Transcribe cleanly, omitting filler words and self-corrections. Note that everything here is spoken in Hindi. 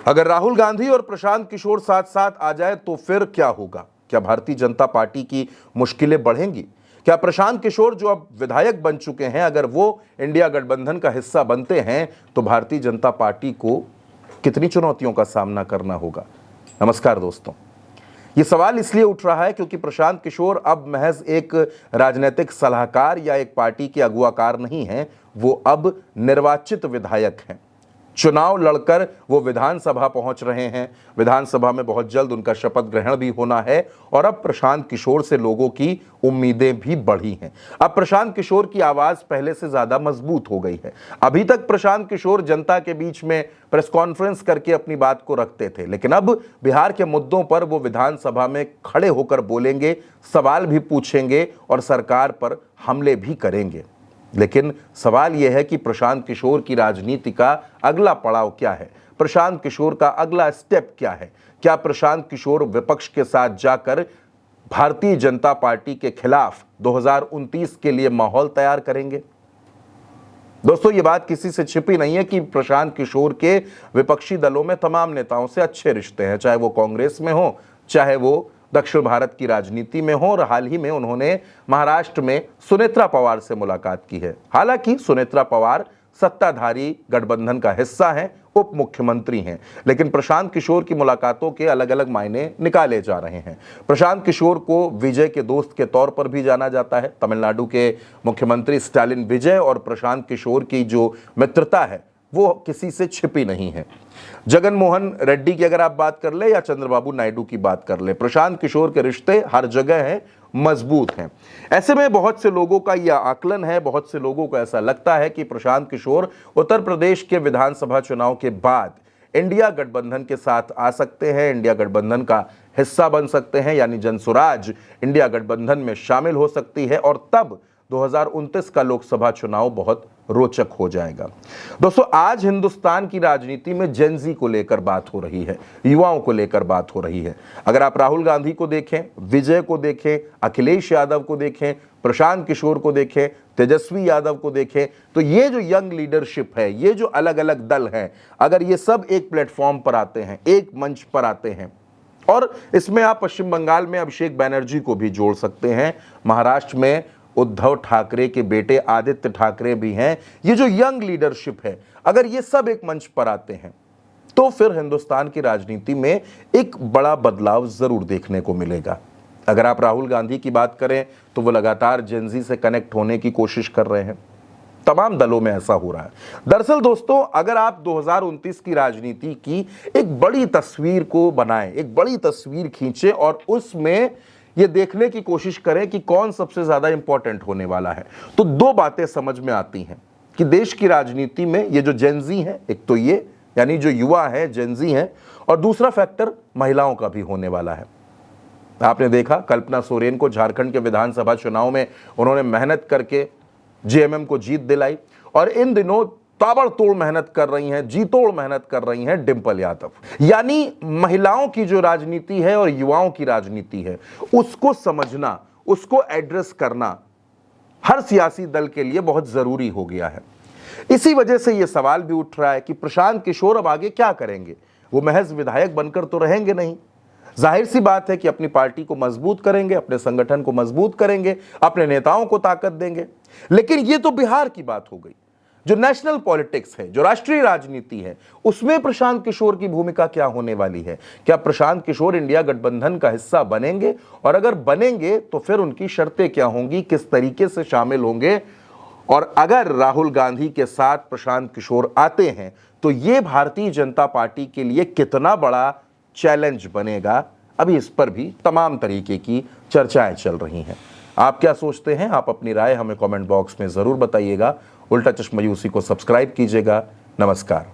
अगर राहुल गांधी और प्रशांत किशोर साथ साथ आ जाए तो फिर क्या होगा? क्या भारतीय जनता पार्टी की मुश्किलें बढ़ेंगी? क्या प्रशांत किशोर जो अब विधायक बन चुके हैं, अगर वो इंडिया गठबंधन का हिस्सा बनते हैं तो भारतीय जनता पार्टी को कितनी चुनौतियों का सामना करना होगा? नमस्कार दोस्तों, ये सवाल इसलिए उठ रहा है क्योंकि प्रशांत किशोर अब महज एक राजनीतिक सलाहकार या एक पार्टी के अगुवाकार नहीं हैं, वो अब निर्वाचित विधायक हैं। चुनाव लड़कर वो विधानसभा पहुंच रहे हैं। विधानसभा में बहुत जल्द उनका शपथ ग्रहण भी होना है और अब प्रशांत किशोर से लोगों की उम्मीदें भी बढ़ी हैं। अब प्रशांत किशोर की आवाज पहले से ज्यादा मजबूत हो गई है। अभी तक प्रशांत किशोर जनता के बीच में प्रेस कॉन्फ्रेंस करके अपनी बात को रखते थे, लेकिन अब बिहार के मुद्दों पर वो विधानसभा में खड़े होकर बोलेंगे, सवाल भी पूछेंगे और सरकार पर हमले भी करेंगे। लेकिन सवाल यह है कि प्रशांत किशोर की राजनीति का अगला पड़ाव क्या है? प्रशांत किशोर का अगला स्टेप क्या है? क्या प्रशांत किशोर विपक्ष के साथ जाकर भारतीय जनता पार्टी के खिलाफ 2029 के लिए माहौल तैयार करेंगे? दोस्तों, ये बात किसी से छिपी नहीं है कि प्रशांत किशोर के विपक्षी दलों में तमाम नेताओं से अच्छे रिश्ते हैं, चाहे वो कांग्रेस में हो, चाहे वो दक्षिण भारत की राजनीति में हो। और हाल ही में उन्होंने महाराष्ट्र में सुनेत्रा पवार से मुलाकात की है। हालांकि सुनेत्रा पवार सत्ताधारी गठबंधन का हिस्सा हैं, उप मुख्यमंत्री हैं, लेकिन प्रशांत किशोर की मुलाकातों के अलग अलग मायने निकाले जा रहे हैं। प्रशांत किशोर को विजय के दोस्त के तौर पर भी जाना जाता है। तमिलनाडु के मुख्यमंत्री स्टालिन विजय और प्रशांत किशोर की जो मित्रता है वो किसी से छिपी नहीं है। जगन मोहन रेड्डी की अगर आप बात कर ले या चंद्रबाबू नायडू की बात कर ले, प्रशांत किशोर के रिश्ते हर जगह हैं, मजबूत हैं। ऐसे में बहुत से लोगों का यह आकलन है, बहुत से लोगों को ऐसा लगता है कि प्रशांत किशोर उत्तर प्रदेश के विधानसभा चुनाव के बाद इंडिया गठबंधन के साथ आ सकते हैं, इंडिया गठबंधन का हिस्सा बन सकते हैं, यानी जनसुराज इंडिया गठबंधन में शामिल हो सकती है और तब 2029 का लोकसभा चुनाव बहुत रोचक हो जाएगा। दोस्तों, आज हिंदुस्तान की राजनीति में जेनजी को लेकर बात हो रही है, युवाओं को लेकर बात हो रही है। अगर आप राहुल गांधी को देखें, विजय को देखें, अखिलेश यादव को देखें, प्रशांत किशोर को देखें, तेजस्वी यादव को देखें, तो ये जो यंग लीडरशिप है, ये जो अलग अलग दल हैं, अगर ये सब एक प्लेटफॉर्म पर आते हैं, एक मंच पर आते हैं, और इसमें आप पश्चिम बंगाल में अभिषेक बैनर्जी को भी जोड़ सकते हैं, महाराष्ट्र में उद्धव ठाकरे के बेटे आदित्य ठाकरे भी हैं, ये जो यंग लीडरशिप है, अगर ये सब एक मंच पर आते हैं तो फिर हिंदुस्तान की राजनीति में एक बड़ा बदलाव जरूर देखने को मिलेगा। अगर आप राहुल गांधी की बात करें तो वो लगातार जेनजी से कनेक्ट होने की कोशिश कर रहे हैं। तमाम दलों में ऐसा हो रहा है। दरअसल दोस्तों, अगर आप 2029 की राजनीति की एक बड़ी तस्वीर को बनाएं, एक बड़ी तस्वीर खींचे और उसमें ये देखने की कोशिश करें कि कौन सबसे ज्यादा इंपॉर्टेंट होने वाला है, तो दो बातें समझ में आती हैं कि देश की राजनीति में ये जो जेनजी है, एक तो ये यानी जो युवा है जेनजी है, और दूसरा फैक्टर महिलाओं का भी होने वाला है। आपने देखा कल्पना सोरेन को झारखंड के विधानसभा चुनाव में उन्होंने मेहनत करके जेएमएम को जीत दिलाई, और इन दिनों ताबड़तोड़ मेहनत कर रही हैं, जी तोड़ मेहनत कर रही हैं डिंपल यादव। यानी महिलाओं की जो राजनीति है और युवाओं की राजनीति है, उसको समझना, उसको एड्रेस करना हर सियासी दल के लिए बहुत जरूरी हो गया है। इसी वजह से यह सवाल भी उठ रहा है कि प्रशांत किशोर अब आगे क्या करेंगे? वो महज विधायक बनकर तो रहेंगे नहीं। जाहिर सी बात है कि अपनी पार्टी को मजबूत करेंगे, अपने संगठन को मजबूत करेंगे, अपने नेताओं को ताकत देंगे। लेकिन यह तो बिहार की बात हो गई। जो नेशनल पॉलिटिक्स है, जो राष्ट्रीय राजनीति है, उसमें प्रशांत किशोर की भूमिका क्या होने वाली है? क्या प्रशांत किशोर इंडिया गठबंधन का हिस्सा बनेंगे? और अगर बनेंगे तो फिर उनकी शर्तें क्या होंगी, किस तरीके से शामिल होंगे? और अगर राहुल गांधी के साथ प्रशांत किशोर आते हैं तो यह भारतीय जनता पार्टी के लिए कितना बड़ा चैलेंज बनेगा? अभी इस पर भी तमाम तरीके की चर्चाएं चल रही हैं। आप क्या सोचते हैं? आप अपनी राय हमें कमेंट बॉक्स में जरूर बताइएगा। उल्टा चश्मा यूसी को सब्सक्राइब कीजिएगा। नमस्कार।